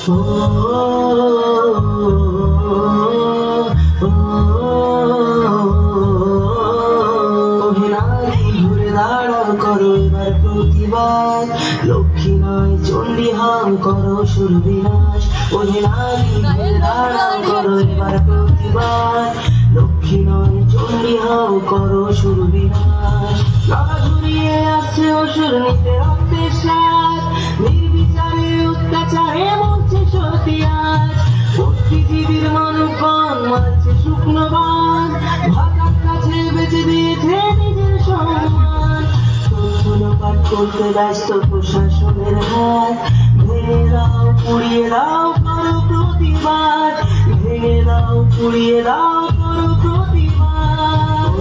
ও নারী ঘুরে দাঁড়াও করো এবার প্রতিবাদ, লক্ষ্মী নয় চণ্ডী হও করো সুর বিনাশ। ওহে নারী ঘুরে দাঁড়াও করো এবার প্রতিবাদ, লক্ষ্মী নয় চণ্ডী হও করো সুর বিনাশ। নরা ঘুরিয়ে আসছে অসুর নিতে রক্তের স্বাদ, নির্বিচারে অত্যাচারে মরছে সতী আজ। বুদ্ধিজীবীর মানবগণ মারছে শুকনো বাঁধ, ভাতার কাছে বেঁচে দিয়েছে নিজের সম্মান। পাঠ করতে ব্যস্ত প্রশাসনের হাত, ভেঙে দাও পুড়িয়ে দাও করো প্রতিবাদ, ভেঙে দাও পুড়িয়ে দাও করো প্রতিবাদ।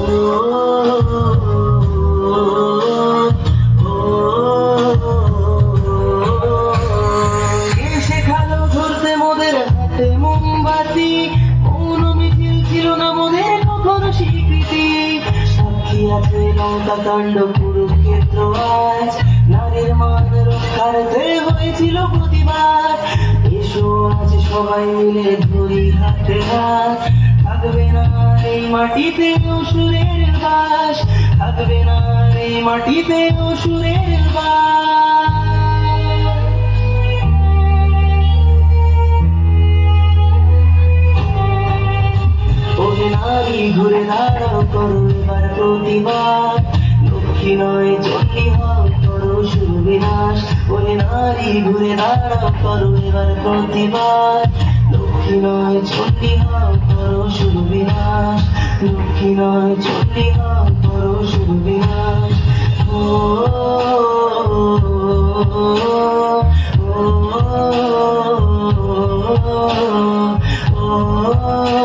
কে শেখালো ধরতে মোদের হাতে মোমবাতি, মৌন মিছিল ছিল না মোদের কখনো স্বীকৃতি। সাক্ষী আছে লঙ্কা কাণ্ড কুরুক্ষেত্র আজ, নারীর মান রক্ষার্থে হয়েছিল প্রতিবাদ। এসো আজ সবাই মিলে ধরি হাতে হাত, থাকবে না এই মাটিতে অসুরের বাস, থাকবে না এই মাটিতে অসুরের বাস। ওহে নারী ঘুরে দাঁড়াও করো এবার প্রতিবাদ, লক্ষ্মী নয় চণ্ডী হও করো সুর বিনাশ। ওহে নারী ঘুরে দাঁড়াও করো এবার প্রতিবাদ, লক্ষ্মী নয় চণ্ডী হও করো সুর বিনাশ, লক্ষ্মী নয় চণ্ডী হও করো সুর বিনাশ। ও ও ও ও